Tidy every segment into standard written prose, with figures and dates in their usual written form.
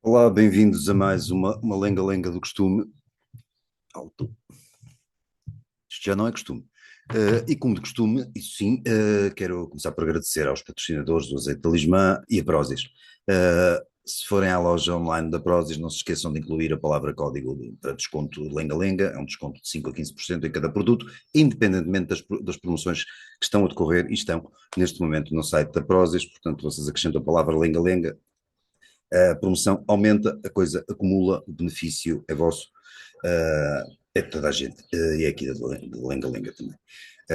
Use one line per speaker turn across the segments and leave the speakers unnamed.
Olá, bem-vindos a mais uma lenga-lenga do costume. Alto. Isto já não é costume. E como de costume, isso sim, quero começar por agradecer aos patrocinadores do Azeite Talismã e a Prozis. Se forem à loja online da Prozis, não se esqueçam de incluir a palavra código para desconto lenga-lenga, é um desconto de 5 a 15% em cada produto, independentemente das promoções que estão a decorrer e estão neste momento no site da Prozis. Portanto, vocês acrescentam a palavra lenga-lenga, a promoção aumenta, a coisa acumula, o benefício é vosso, é de toda a gente, e é aqui da Lenga Lenga também,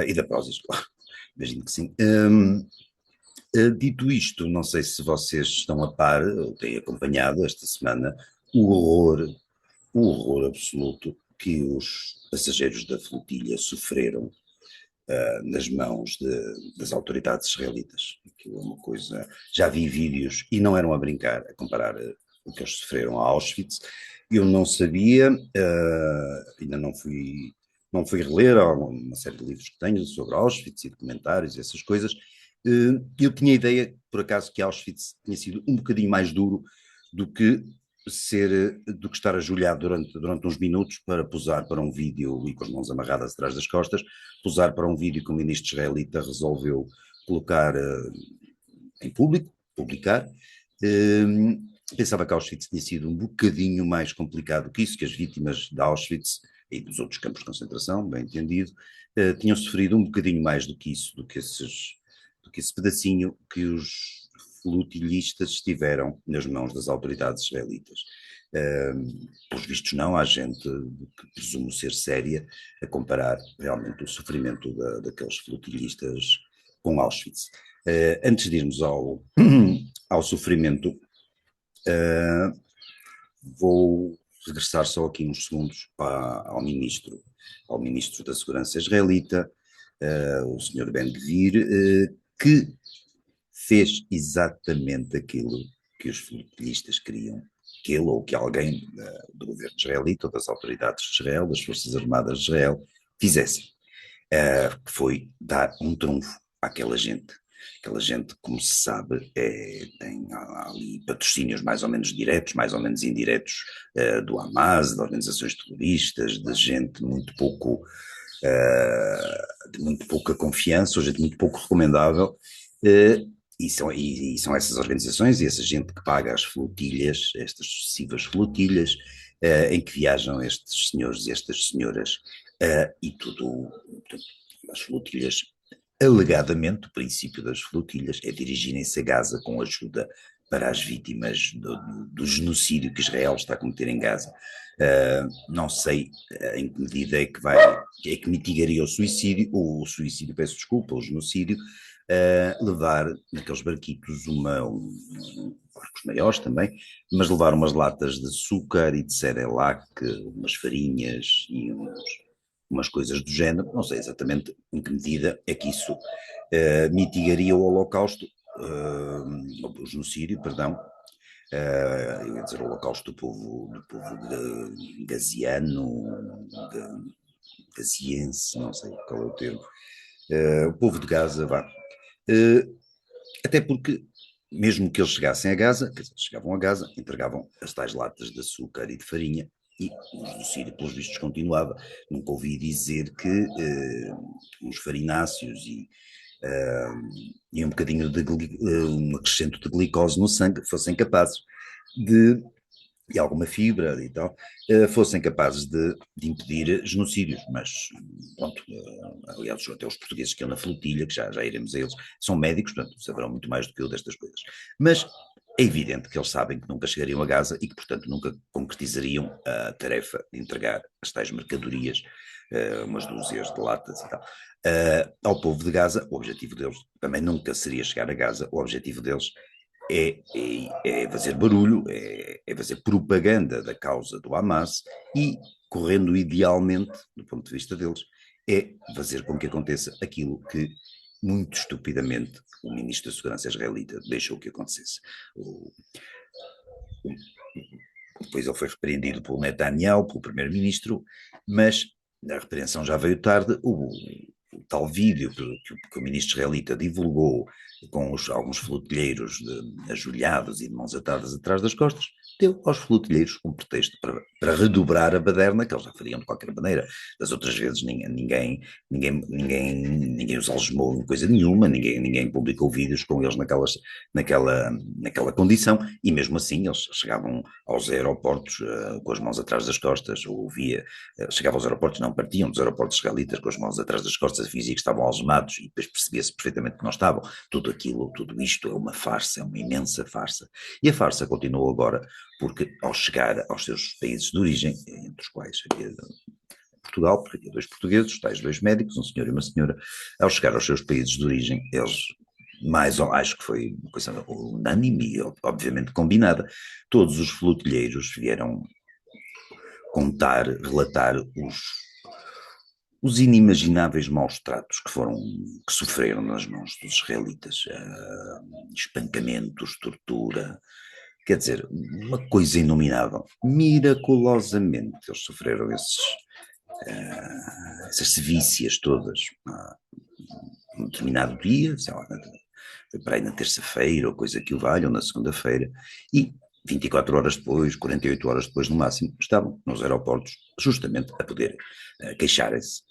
e da Prozis, claro, imagino que sim. Dito isto, não sei se vocês estão a par, ou têm acompanhado esta semana, o horror, o horror absoluto que os passageiros da flotilha sofreram nas mãos das autoridades israelitas. Aquilo é uma coisa. Já vi vídeos e não eram a brincar, a comparar o que eles sofreram a Auschwitz. Eu não sabia, ainda não fui reler uma série de livros que tenho sobre Auschwitz e documentários e essas coisas. Eu tinha a ideia, por acaso, que Auschwitz tinha sido um bocadinho mais duro do que do que estar ajoelhado durante uns minutos para posar para um vídeo e com as mãos amarradas atrás das costas, posar para um vídeo que o ministro israelita resolveu colocar em público, publicar. Pensava que Auschwitz tinha sido um bocadinho mais complicado que isso, que as vítimas de Auschwitz e dos outros campos de concentração, bem entendido, tinham sofrido um bocadinho mais do que isso, do que esse pedacinho que os flotilhistas estiveram nas mãos das autoridades israelitas. Pelos vistos não, há gente que presumo ser séria a comparar realmente o sofrimento daqueles flotilhistas com Auschwitz. Antes de irmos ao sofrimento, vou regressar só aqui uns segundos ao ministro da Segurança israelita, o senhor Ben-Gvir, que fez exatamente aquilo que os flotilhistas queriam que ele ou que alguém do governo israelita ou das autoridades de Israel, das Forças Armadas de Israel, fizessem. Que foi dar um trunfo àquela gente. Aquela gente, como se sabe, tem ali patrocínios mais ou menos diretos, mais ou menos indiretos, do Hamas, de organizações terroristas, de gente de muito pouca confiança, ou gente muito pouco recomendável, e são essas organizações e essa gente que paga as flotilhas, estas sucessivas flotilhas, em que viajam estes senhores e estas senhoras, e tudo, as flotilhas, alegadamente, o princípio das flotilhas é dirigirem-se a Gaza com ajuda para as vítimas do genocídio que Israel está a cometer em Gaza. Não sei em que medida é que mitigaria o suicídio, peço desculpa, o genocídio, levar naqueles barquitos barcos maiores também, mas levar umas latas de açúcar e de Cerelac, umas farinhas e umas coisas do género. Não sei exatamente em que medida é que isso mitigaria o Holocausto, o genocídio, perdão, eu ia dizer o Holocausto do povo gaziano, gaziense, não sei qual é o termo, o povo de Gaza, vá. Até porque, mesmo que eles chegassem a Gaza, quer dizer, chegavam a Gaza, entregavam as tais latas de açúcar e de farinha, e o genocídio, pelos vistos, continuava. Nunca ouvi dizer que uns farináceos e um bocadinho um acrescento de glicose no sangue fossem capazes de e alguma fibra e tal, fossem capazes de impedir genocídios, mas pronto, aliás, até os portugueses que andam na flotilha, que já iremos a eles, são médicos, portanto, saberão muito mais do que eu destas coisas. Mas é evidente que eles sabem que nunca chegariam a Gaza e que, portanto, nunca concretizariam a tarefa de entregar as tais mercadorias, umas dúzias de latas e tal, ao povo de Gaza. O objetivo deles também nunca seria chegar a Gaza, o objetivo deles é fazer barulho, é fazer propaganda da causa do Hamas e, correndo idealmente, do ponto de vista deles, é fazer com que aconteça aquilo que, muito estupidamente, o ministro da Segurança israelita deixou que acontecesse. Depois ele foi repreendido pelo Netanyahu, pelo primeiro-ministro, mas a repreensão já veio tarde. O tal vídeo que o ministro israelita divulgou com alguns flotilheiros ajoelhados e de mãos atadas atrás das costas, deu aos flutilheiros um pretexto para redobrar a baderna, que eles já fariam de qualquer maneira. Das outras vezes ninguém os algemou em coisa nenhuma, ninguém publicou vídeos com eles naquela condição, e mesmo assim eles chegavam aos aeroportos com as mãos atrás das costas, ou chegavam aos aeroportos, não, partiam dos aeroportos israelitas com as mãos atrás das costas, dizia que estavam algemados, e depois percebia-se perfeitamente que não estavam. Tudo isto é uma farsa, é uma imensa farsa. E a farsa continuou agora, porque ao chegar aos seus países de origem, entre os quais havia Portugal, porque havia dois portugueses, tais dois médicos, um senhor e uma senhora, ao chegar aos seus países de origem, eles, acho que foi uma coisa unânime e obviamente combinada, todos os flutilheiros vieram relatar os inimagináveis maus tratos que sofreram nas mãos dos israelitas, espancamentos, tortura, quer dizer, uma coisa inominável. Miraculosamente eles sofreram essas sevícias todas. Um determinado dia, sei lá, foi para aí na terça-feira, ou coisa que o valha, ou na segunda-feira, e 24 horas depois, 48 horas depois no máximo, estavam nos aeroportos justamente a poder queixarem-se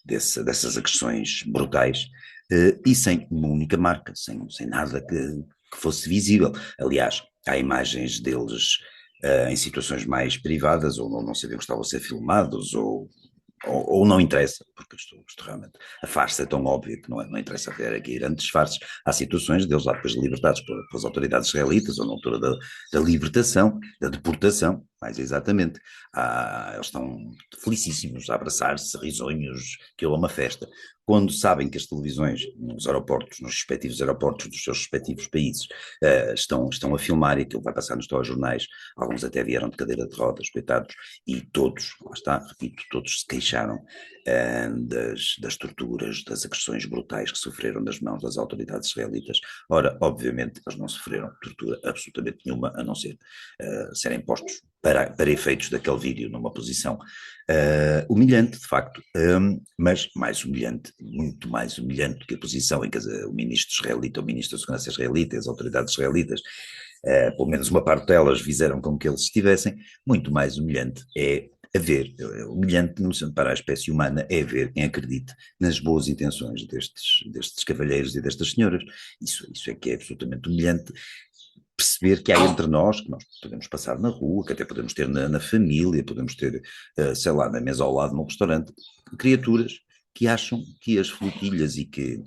dessas agressões brutais, e sem uma única marca, sem nada que fosse visível. Aliás, há imagens deles em situações mais privadas, ou não sabiam que estavam a ser filmados, ou não interessa, porque isto realmente, a farsa é tão óbvia que não interessa ter aqui grandes farses. Há situações deles lá depois libertados pelas autoridades israelitas, ou na altura da libertação, da deportação, mais exatamente. Eles estão felicíssimos a abraçar-se, risonhos, aquilo é uma festa. Quando sabem que as televisões nos aeroportos, nos respectivos aeroportos dos seus respectivos países, estão a filmar, e aquilo vai passar nos telejornais, alguns até vieram de cadeira de rodas, coitados, e todos, lá está, repito, todos se queixaram das torturas, das agressões brutais que sofreram das mãos das autoridades israelitas. Ora, obviamente, eles não sofreram tortura absolutamente nenhuma, a não ser serem postos para efeitos daquele vídeo numa posição humilhante, de facto, mas mais humilhante, muito mais humilhante do que a posição em que o ministro israelita, o ministro da Segurança israelita, as autoridades israelitas, pelo menos uma parte delas fizeram com que eles estivessem, muito mais humilhante humilhante para a espécie humana é ver quem acredite nas boas intenções destes cavalheiros e destas senhoras. Isso é que é absolutamente humilhante, perceber que há entre nós, que nós podemos passar na rua, que até podemos ter na família, podemos ter, sei lá, na mesa ao lado num restaurante, criaturas que acham que as flotilhas e que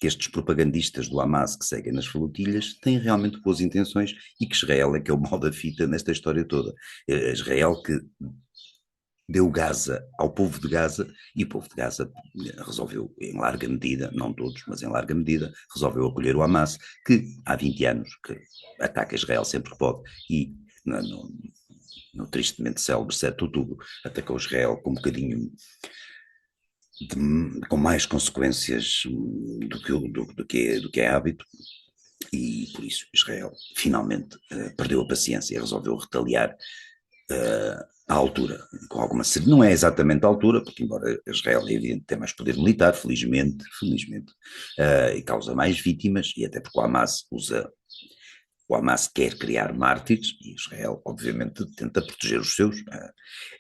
estes propagandistas do Hamas que seguem nas flotilhas têm realmente boas intenções, e que Israel é que é o mal da fita nesta história toda. Israel que deu Gaza ao povo de Gaza, e o povo de Gaza resolveu, em larga medida, não todos, mas em larga medida, resolveu acolher o Hamas, que há 20 anos que ataca Israel sempre que pode, e no tristemente célebre 7 de outubro atacou Israel com um bocadinho com mais consequências do que é hábito, e por isso Israel finalmente perdeu a paciência e resolveu retaliar à altura, com alguma não é exatamente à altura, porque embora Israel é evidente tem mais poder militar, felizmente, e causa mais vítimas, e até porque o Hamas quer criar mártires, e Israel obviamente tenta proteger os seus,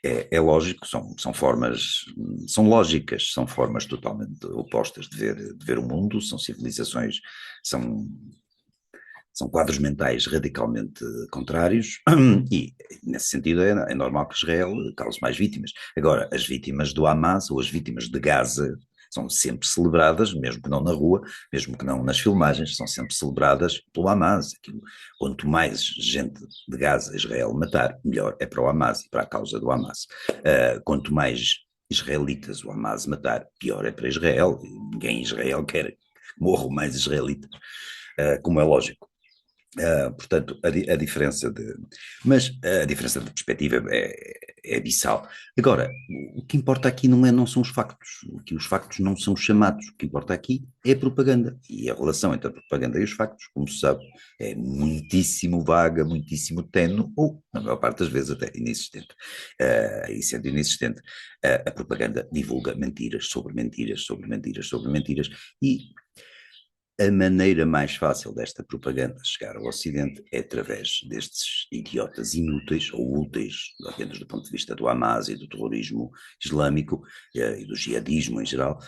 é lógico, são formas, são lógicas, são formas totalmente opostas de ver o mundo, são civilizações, são quadros mentais radicalmente contrários, e nesse sentido é normal que Israel cause mais vítimas. Agora, as vítimas do Hamas ou as vítimas de Gaza são sempre celebradas, mesmo que não na rua, mesmo que não nas filmagens, são sempre celebradas pelo Hamas. Quanto mais gente de Gaza Israel matar, melhor é para o Hamas e para a causa do Hamas. Quanto mais israelitas o Hamas matar, pior é para Israel. Ninguém em Israel quer que morram mais israelitas, como é lógico. Portanto, mas a diferença de perspectiva é abissal. Agora, o que importa aqui não são os factos, os factos não são chamados, o que importa aqui é a propaganda, e a relação entre a propaganda e os factos, como se sabe, é muitíssimo vaga, muitíssimo tenue, ou, na maior parte das vezes, até inexistente. E sendo inexistente, a propaganda divulga mentiras sobre mentiras sobre mentiras sobre mentiras, e a maneira mais fácil desta propaganda chegar ao Ocidente é através destes idiotas inúteis ou úteis, apenas do ponto de vista do Hamas e do terrorismo islâmico e do jihadismo em geral,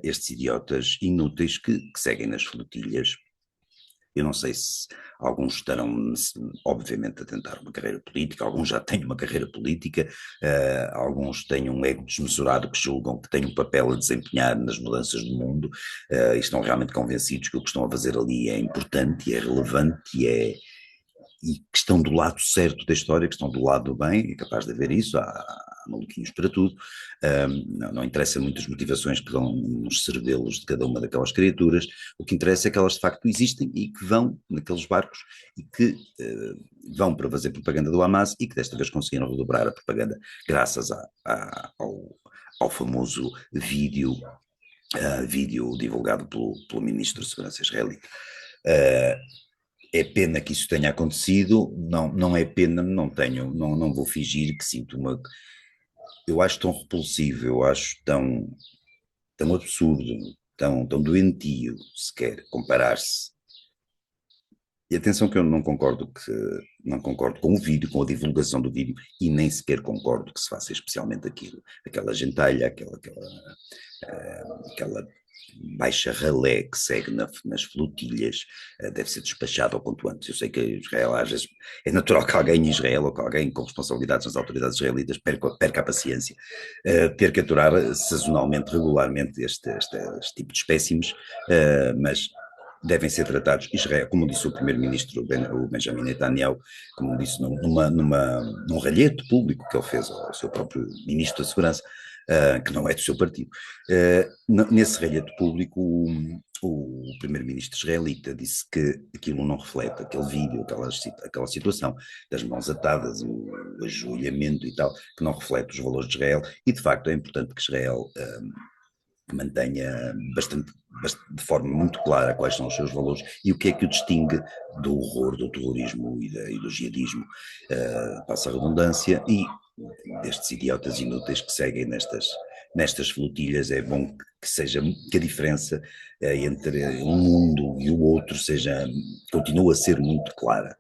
estes idiotas inúteis que seguem nas flotilhas. Eu não sei se alguns estarão, obviamente, a tentar uma carreira política, alguns já têm uma carreira política, alguns têm um ego desmesurado que julgam que têm um papel a desempenhar nas mudanças do mundo e estão realmente convencidos que o que estão a fazer ali é importante, é relevante e que estão do lado certo da história, que estão do lado do bem, é capaz de haver isso, há maluquinhos para tudo, não interessa muito as motivações que dão nos cervelos de cada uma daquelas criaturas, o que interessa é que elas de facto existem e que vão naqueles barcos e que vão para fazer propaganda do Hamas e que desta vez conseguiram redobrar a propaganda graças ao famoso vídeo divulgado pelo Ministro da Segurança israelita. É pena que isso tenha acontecido, não é pena, não vou fingir que sinto eu acho tão repulsivo, eu acho tão absurdo, tão doentio, sequer, comparar-se. E atenção que eu não concordo com o vídeo, com a divulgação do vídeo, e nem sequer concordo que se faça especialmente aquela gentalha, aquela baixa ralé que segue nas flotilhas, deve ser despachado ao quanto antes. Eu sei que Israel, às vezes, é natural que alguém em Israel ou que alguém com responsabilidades nas autoridades israelitas perca a paciência, ter que aturar sazonalmente, regularmente este tipo de espécimes, mas devem ser tratados, Israel, como disse o primeiro-ministro o Benjamin Netanyahu, como disse num ralhete público que ele fez ao seu próprio ministro da Segurança, que não é do seu partido. Nesse ralhete público, o primeiro-ministro israelita disse que aquilo não reflete, aquele vídeo, aquela situação das mãos atadas, o ajoelhamento e tal, que não reflete os valores de Israel, e de facto é importante que Israel mantenha de forma muito clara quais são os seus valores e o que é que o distingue do horror do terrorismo e do jihadismo, passa a redundância, e destes idiotas inúteis que seguem nestas flotilhas. É bom que a diferença entre um mundo e o outro continue a ser muito clara.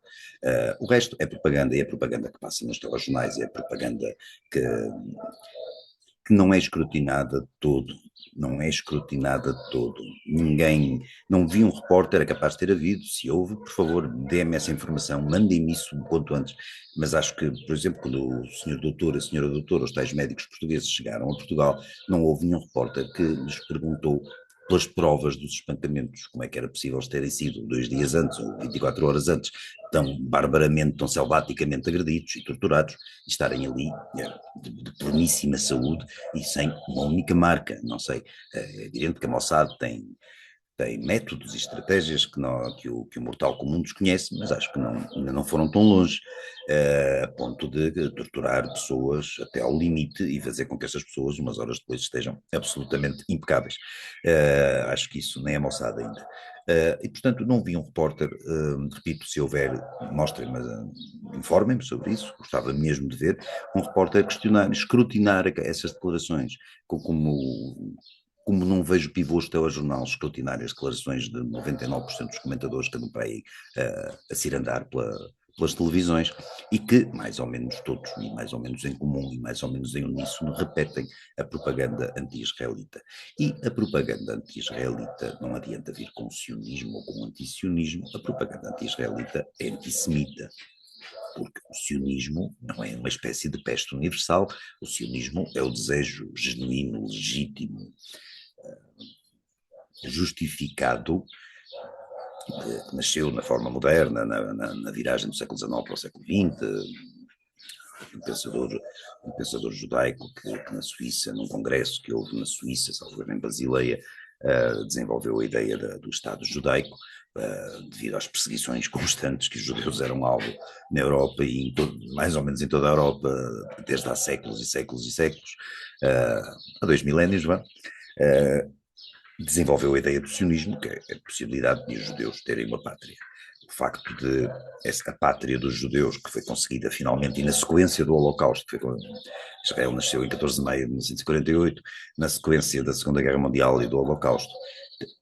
O resto é propaganda, e é propaganda que passa nos telejornais, é propaganda que não é escrutinada de todo, não é escrutinada de todo. Ninguém, não vi um repórter, é capaz de ter havido, se houve, por favor, dê-me essa informação, mandem-me isso um quanto antes, mas acho que, por exemplo, quando o senhor doutor, a senhora doutora, os tais médicos portugueses chegaram a Portugal, não houve nenhum repórter que lhes perguntou pelas provas dos espancamentos, como é que era possível eles terem sido 2 dias antes ou 24 horas antes tão barbaramente, tão selvaticamente agredidos e torturados e estarem ali de pleníssima saúde e sem uma única marca. Não sei, é evidente que a Mossad tem métodos e estratégias que o mortal comum desconhece, mas acho que ainda não foram tão longe, a ponto de torturar pessoas até ao limite e fazer com que essas pessoas, umas horas depois, estejam absolutamente impecáveis. Acho que isso nem é Mossad ainda. E, portanto, não vi um repórter, repito, se houver, mostrem-me, informem-me sobre isso, gostava mesmo de ver, um repórter questionar, escrutinar essas declarações, como não vejo pivôs telejornal escrutinar as declarações de 99% dos comentadores que andam para aí a cirandar pelas televisões, e que, mais ou menos todos, e mais ou menos em comum, e mais ou menos em uníssono, repetem a propaganda anti-israelita. E a propaganda anti-israelita não adianta vir com sionismo ou com anti-sionismo, a propaganda anti-israelita é antissemita, porque o sionismo não é uma espécie de peste universal, o sionismo é o desejo genuíno, legítimo, justificado, que nasceu na forma moderna, na viragem do século XIX para o século XX, um pensador judaico que na Suíça, num congresso que houve na Suíça, salvo em Basileia, desenvolveu a ideia do Estado judaico, devido às perseguições constantes que os judeus eram alvo na Europa e mais ou menos em toda a Europa, desde há séculos e séculos e séculos, há 2 milénios, desenvolveu a ideia do sionismo, que é a possibilidade de os judeus terem uma pátria. O facto de a pátria dos judeus, que foi conseguida finalmente, e na sequência do Holocausto, Israel nasceu em 14 de maio de 1948, na sequência da Segunda Guerra Mundial e do Holocausto,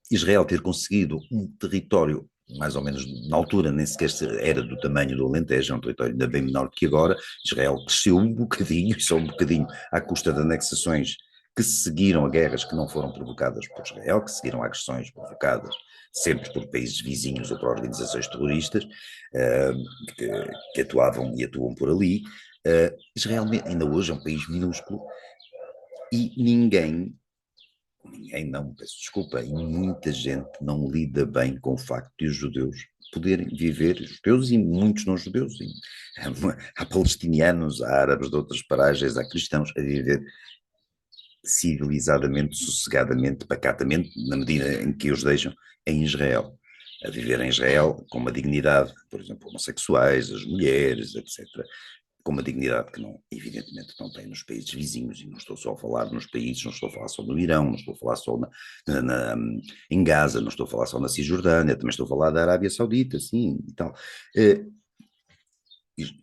Israel ter conseguido um território, mais ou menos na altura, nem sequer era do tamanho do Alentejo, é um território ainda bem menor que agora. Israel cresceu um bocadinho, e só um bocadinho, à custa de anexações que seguiram a guerras que não foram provocadas por Israel, que seguiram agressões provocadas sempre por países vizinhos ou por organizações terroristas que, que atuavam e atuam por ali. Israel ainda hoje é um país minúsculo e ninguém não, peço desculpa, e muita gente não lida bem com o facto de os judeus poderem viver, judeus e muitos não judeus, e, há palestinianos, há árabes de outras paragens, há cristãos a viver civilizadamente, sossegadamente, pacatamente, na medida em que os deixam em Israel. A viver em Israel com uma dignidade, por exemplo, homossexuais, as mulheres, etc., com uma dignidade que não, evidentemente não tem nos países vizinhos, e não estou só a falar nos países, não estou a falar só no Irão, não estou a falar só em Gaza, não estou a falar só na Cisjordânia, também estou a falar da Arábia Saudita, sim, e tal.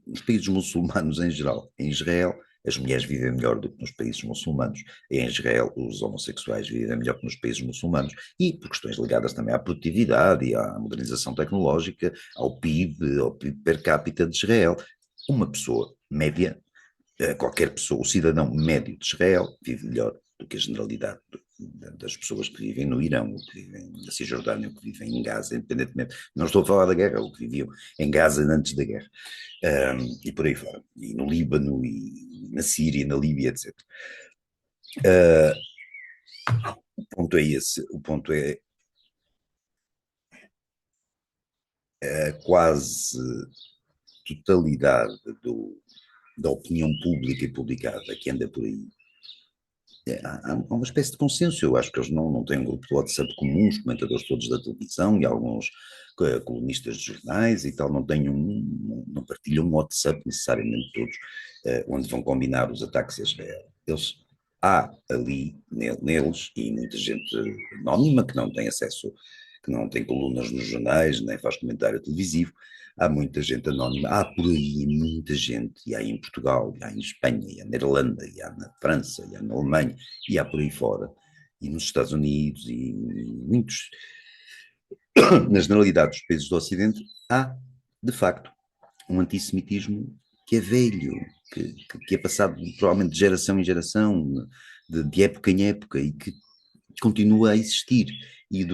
Nos países muçulmanos em geral, em Israel, as mulheres vivem melhor do que nos países muçulmanos. Em Israel, os homossexuais vivem melhor que nos países muçulmanos. E por questões ligadas também à produtividade e à modernização tecnológica, ao PIB per capita de Israel. Uma pessoa média, qualquer pessoa, o cidadão médio de Israel, vive melhor do que a generalidade das pessoas que vivem no Irão, ou que vivem na Cisjordânia, ou que vivem em Gaza, independentemente. Não estou a falar da guerra, ou que viviam em Gaza antes da guerra. E por aí fora. E no Líbano, e na Síria, na Líbia, etc. O ponto é esse. O ponto é a quase totalidade da opinião pública e publicada que anda por aí. Há uma espécie de consenso. Eu acho que eles não têm um grupo de WhatsApp comum, os comentadores todos da televisão e alguns colunistas de jornais e tal, não partilham um WhatsApp necessariamente todos, onde vão combinar os ataques a Israel. Há ali neles, e muita gente anónima que não tem acesso, que não tem colunas nos jornais, nem faz comentário televisivo, há muita gente anónima, há por aí muita gente, e há em Portugal, e há em Espanha, e há na Irlanda, e há na França, e há na Alemanha, e há por aí fora, e nos Estados Unidos, e muitos, na generalidade dos países do Ocidente, há, de facto, um antissemitismo que é velho, que é passado provavelmente de geração em geração, de época em época, e que continua a existir. E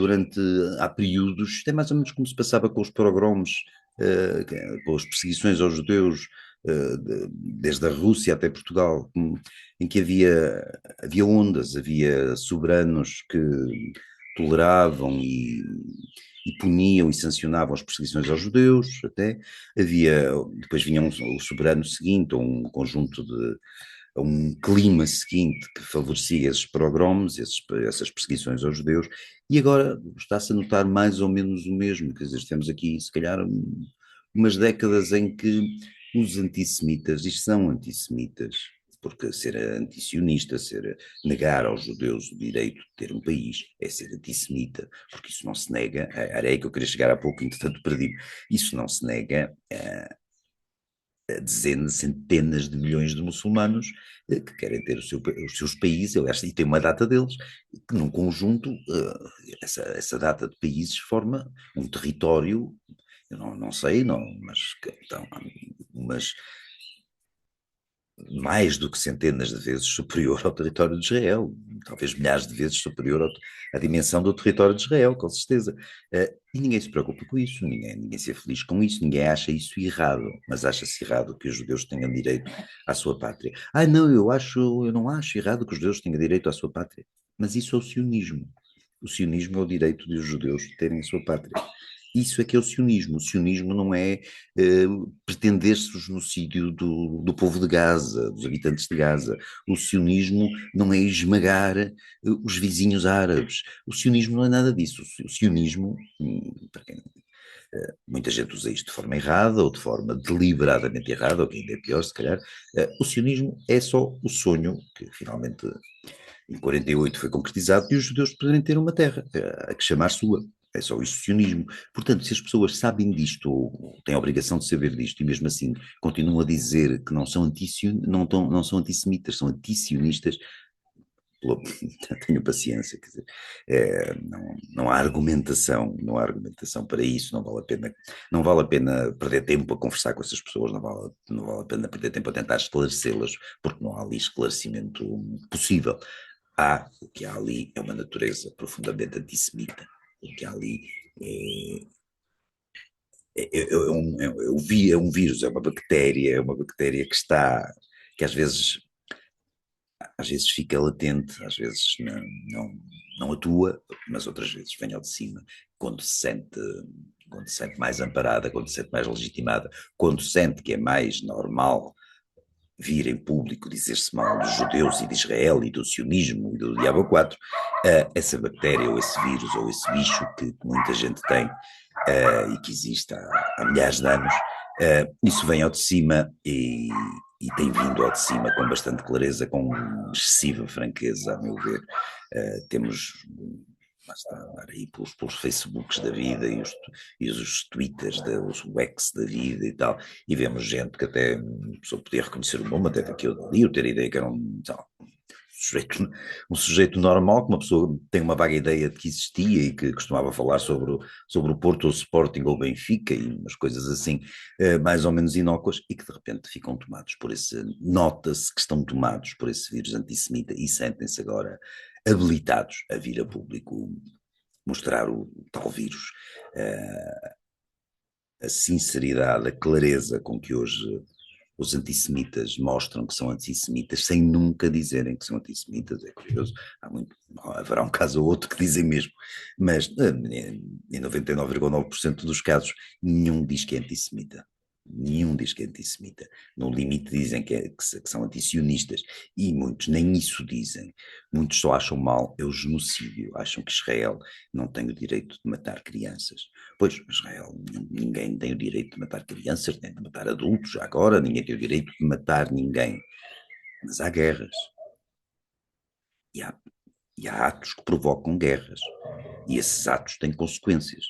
há períodos, isto é mais ou menos como se passava com os pogroms, com as perseguições aos judeus, desde a Rússia até Portugal, em que havia ondas, havia soberanos que toleravam e puniam e sancionavam as perseguições aos judeus, até depois vinha o soberano seguinte, ou um conjunto de a um clima seguinte que favorecia esses pogroms, essas perseguições aos judeus, e agora está-se a notar mais ou menos o mesmo, quer dizer, temos aqui se calhar umas décadas em que os antissemitas, isto são antissemitas, porque ser antisionista, negar aos judeus o direito de ter um país, é ser antissemita, porque isso não se nega, era aí que eu queria chegar há pouco, entretanto perdi, isso não se nega a dezenas, centenas de milhões de muçulmanos que querem ter os seus países, aliás, e tem uma data deles, que num conjunto, essa data de países forma um território, eu não sei, mas, então, mas mais do que centenas de vezes superior ao território de Israel, talvez milhares de vezes superior à dimensão do território de Israel, com certeza. E ninguém se preocupa com isso, ninguém se é feliz com isso, ninguém acha isso errado, mas acha-se errado que os judeus tenham direito à sua pátria. Não, eu não acho errado que os judeus tenham direito à sua pátria, mas isso é o sionismo. O sionismo é o direito de os judeus terem a sua pátria. Isso é que é o sionismo. O sionismo não é pretender-se o genocídio do povo de Gaza, dos habitantes de Gaza. O sionismo não é esmagar os vizinhos árabes. O sionismo não é nada disso. O sionismo, muita gente usa isto de forma errada ou de forma deliberadamente errada, ou que ainda é pior, se calhar. O sionismo é só o sonho que finalmente em 48 foi concretizado de os judeus poderem ter uma terra, a que chamar sua. É só isso, sionismo. Portanto, se as pessoas sabem disto, ou têm a obrigação de saber disto, e mesmo assim continuam a dizer que não são antissemitas, são antisionistas, tenho paciência, quer dizer, não há argumentação, não há argumentação para isso, não vale a pena perder tempo a conversar com essas pessoas, não vale a pena perder tempo a tentar esclarecê-las, porque não há ali esclarecimento possível. O que há ali é uma natureza profundamente antissemita, o que há ali é um vírus, é uma bactéria que às vezes fica latente, às vezes não atua, mas outras vezes vem ao de cima, quando se sente, quando se sente mais amparada, quando se sente mais legitimada, quando sente que é mais normal vir em público dizer-se mal dos judeus e de Israel e do sionismo e do diabo 4, essa bactéria ou esse vírus ou esse bicho que muita gente tem e que existe há milhares de anos, isso vem ao de cima e tem vindo ao de cima com bastante clareza, com excessiva franqueza, a meu ver. Temos basta andar aí pelos Facebooks da vida e os Twitters, os X da vida e tal, e vemos gente que até a pessoa podia reconhecer o nome, até daqui ou dali, eu ter a ideia que era um sujeito normal, que uma pessoa tem uma vaga ideia de que existia e que costumava falar sobre o Porto, ou o Sporting ou o Benfica e umas coisas assim, mais ou menos inócuas, e que de repente ficam tomados por nota-se que estão tomados por esse vírus antissemita e sentem-se agora habilitados a vir a público mostrar o tal vírus. A sinceridade, a clareza com que hoje os antissemitas mostram que são antissemitas sem nunca dizerem que são antissemitas, é curioso. Haverá um caso ou outro que dizem mesmo, mas em 99,9% dos casos nenhum diz que é antissemita. Nenhum diz que é antissemita. No limite dizem que são antisionistas e muitos nem isso dizem. Muitos só acham mal é o genocídio, acham que Israel não tem o direito de matar crianças. Pois, Israel, ninguém tem o direito de matar crianças, nem de matar adultos, já agora, ninguém tem o direito de matar ninguém. Mas há guerras. E há atos que provocam guerras. E esses atos têm consequências,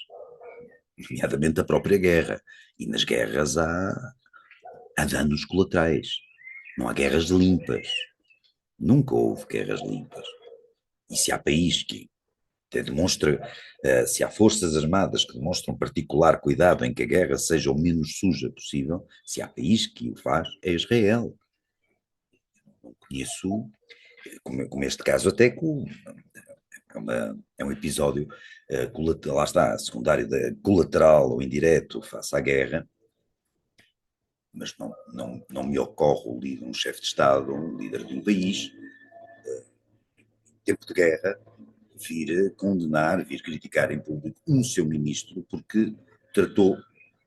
nomeadamente a própria guerra. E nas guerras há danos colaterais. Não há guerras limpas. Nunca houve guerras limpas. E se há país que demonstra, se há forças armadas que demonstram particular cuidado em que a guerra seja o menos suja possível, se há país que o faz, é Israel. Não conheço, como este caso até que é um episódio lá está, secundário, colateral ou indireto face à guerra, mas não me ocorre um chefe de Estado, um líder de um país, em tempo de guerra, vir condenar, vir criticar em público um seu ministro porque tratou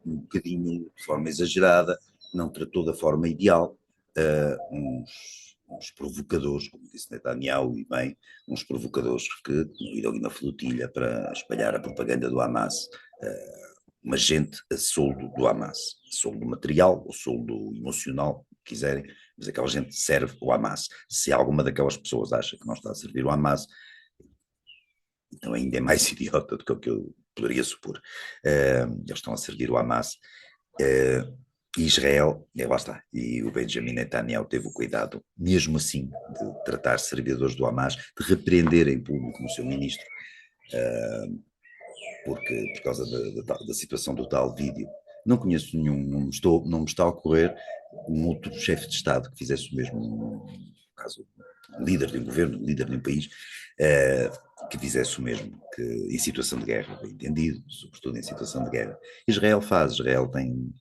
um bocadinho de forma exagerada, não tratou da forma ideal uns provocadores, como disse Netanyahu e bem, uns provocadores que tinham ido ali na flotilha para espalhar a propaganda do Hamas, uma gente a soldo do Hamas, soldo material ou soldo emocional, quiserem, mas aquela gente serve o Hamas. Se alguma daquelas pessoas acha que não está a servir o Hamas, então ainda é mais idiota do que o que eu poderia supor. Eles estão a servir o Hamas. E Israel, lá está, e o Benjamin Netanyahu teve o cuidado, mesmo assim, de tratar servidores do Hamas, de repreender em público o seu ministro, porque, por causa da situação do tal vídeo. Não conheço nenhum, não me está a ocorrer um outro chefe de Estado que fizesse o mesmo, no caso, líder de um governo, líder de um país, que fizesse o mesmo, que em situação de guerra, bem entendido, sobretudo em situação de guerra. Israel tem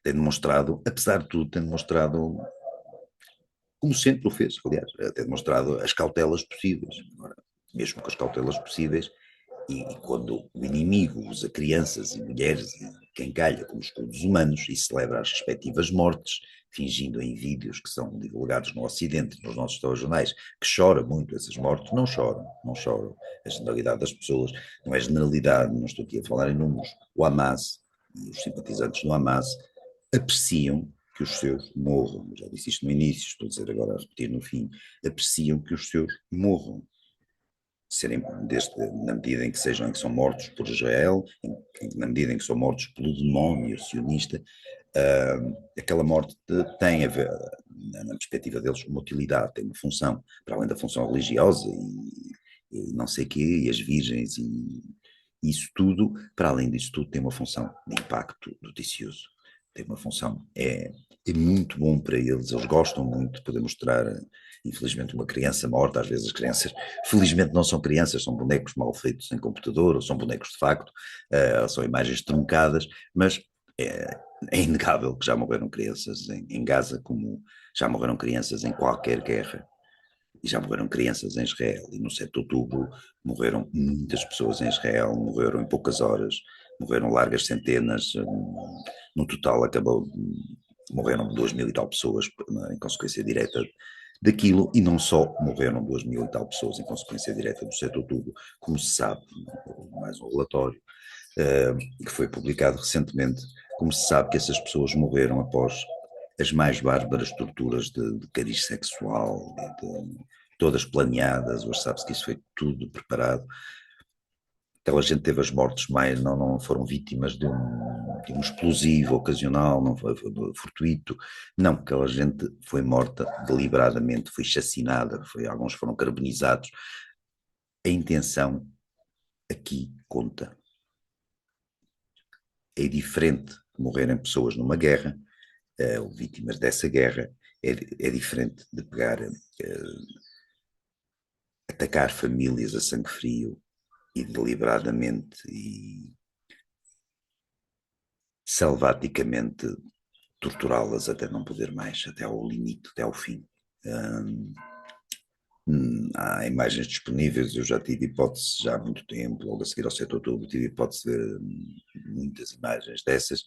demonstrado, apesar de tudo, tem demonstrado, como sempre o fez, aliás, tem demonstrado as cautelas possíveis. Agora, mesmo com as cautelas possíveis, e quando o inimigo usa crianças e mulheres e quem calha como escudos humanos e celebra as respectivas mortes, fingindo em vídeos que são divulgados no Ocidente, nos nossos telejornais, que chora muito essas mortes, não choram. A generalidade das pessoas, não é generalidade, não estou aqui a falar em números, o Hamas e os simpatizantes do Hamas apreciam que os seus morram. Já disse isto no início, estou a dizer agora a repetir no fim, apreciam que os seus morram. Na medida em que são mortos por Israel, na medida em que são mortos pelo demónio sionista, Aquela morte tem a ver, na perspectiva deles, uma utilidade, tem uma função, para além da função religiosa e não sei o quê, e as virgens e isso tudo, para além disso tudo, tem uma função de impacto noticioso, tem uma função, é muito bom para eles gostam muito de poder mostrar, infelizmente, uma criança morta. Às vezes as crianças, felizmente, não são crianças, são bonecos mal feitos em computador, ou são bonecos de facto, são imagens truncadas, mas é inegável que já morreram crianças em Gaza, como já morreram crianças em qualquer guerra, e já morreram crianças em Israel, e no 7 de outubro morreram muitas pessoas em Israel, morreram em poucas horas, morreram largas centenas, no total morreram 2.000 e tal pessoas em consequência direta daquilo, e não só morreram 2.000 e tal pessoas em consequência direta do 7 de outubro, como se sabe, mais um relatório que foi publicado recentemente, como se sabe que essas pessoas morreram após as mais bárbaras torturas de cariz sexual, todas planeadas. Hoje sabe-se que isso foi tudo preparado. Aquela gente teve as mortes mais, não foram vítimas de um explosivo ocasional, não foi fortuito, não, aquela gente foi morta deliberadamente, foi chacinada, alguns foram carbonizados. A intenção aqui conta. É diferente de morrerem pessoas numa guerra, ou vítimas dessa guerra, é diferente de pegar, atacar famílias a sangue frio e deliberadamente e selvaticamente torturá-las até não poder mais, até ao limite, até ao fim. Há imagens disponíveis, eu já tive hipótese já há muito tempo, logo a seguir ao 7 de outubro, tive hipótese de ver muitas imagens dessas.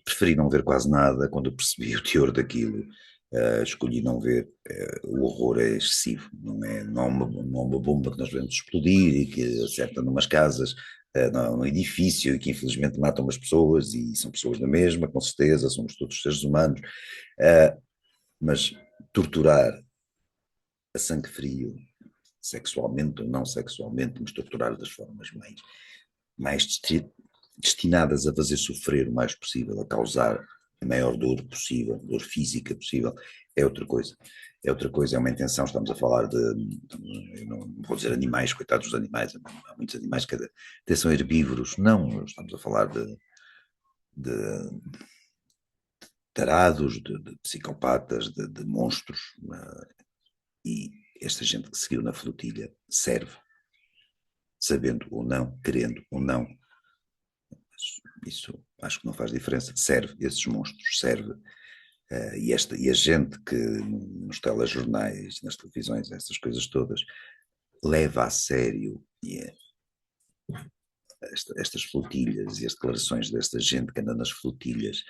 Preferi não ver quase nada quando eu percebi o teor daquilo. Escolhi não ver. O horror é excessivo, não é uma bomba que nós vemos explodir e que acerta numas casas, num edifício, e que infelizmente matam umas pessoas, e são pessoas da mesma, com certeza, somos todos seres humanos, mas torturar a sangue frio, sexualmente ou não sexualmente, mas torturar das formas mais destinadas a fazer sofrer o mais possível, a causar a maior dor possível, dor física possível, é outra coisa. É outra coisa, é uma intenção. Estamos a falar eu não vou dizer animais, coitados dos animais, há muitos animais que até são herbívoros. Não, estamos a falar de tarados, de psicopatas, de monstros, e esta gente que seguiu na flotilha serve, sabendo ou não, querendo ou não. Isso acho que não faz diferença. Serve, esses monstros serve. E a gente que nos telejornais, nas televisões, essas coisas todas, leva a sério estas flotilhas e as declarações desta gente que anda nas flotilhas,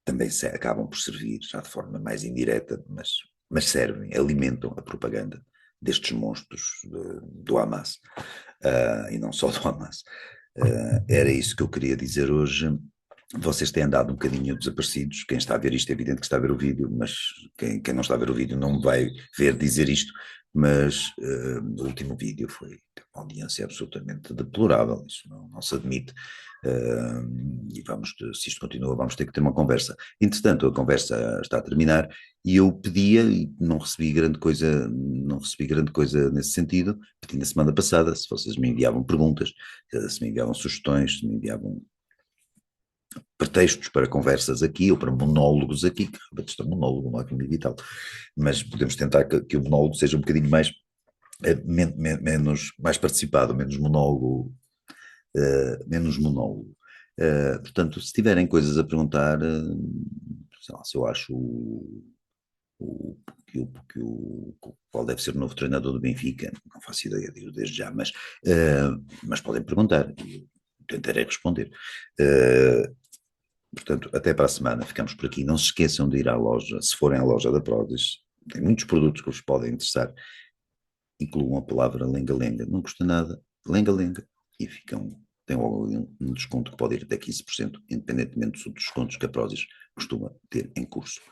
também acabam por servir, já de forma mais indireta, mas servem, alimentam a propaganda destes monstros do Hamas, e não só do Hamas. Era isso que eu queria dizer hoje. Vocês têm andado um bocadinho desaparecidos. Quem está a ver isto é evidente que está a ver o vídeo, mas quem não está a ver o vídeo não me vai ver dizer isto. Mas o último vídeo foi uma audiência absolutamente deplorável, isso não se admite. E se isto continua, vamos ter que ter uma conversa. Entretanto, a conversa está a terminar e eu pedia, e não recebi grande coisa nesse sentido. Pedi na semana passada se vocês me enviavam perguntas, se me enviavam sugestões, se me enviavam pretextos para conversas aqui ou para monólogos aqui, que isto é um monólogo, não é comigo e tal, mas podemos tentar que o monólogo seja um bocadinho mais participado, menos monólogo, menos monólogo. Portanto, se tiverem coisas a perguntar, sei lá, se eu acho o, qual deve ser o novo treinador do Benfica, não faço ideia, digo desde já, mas podem perguntar, eu tentarei responder. Portanto, até para a semana, ficamos por aqui. Não se esqueçam de ir à loja, se forem à loja da Prozis, tem muitos produtos que vos podem interessar, incluam a palavra lenga-lenga, não custa nada, lenga-lenga, e tem logo um desconto que pode ir até 15%, independentemente dos descontos que a Prozis costuma ter em curso.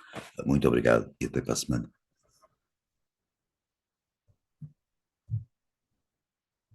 Muito obrigado e até para a semana.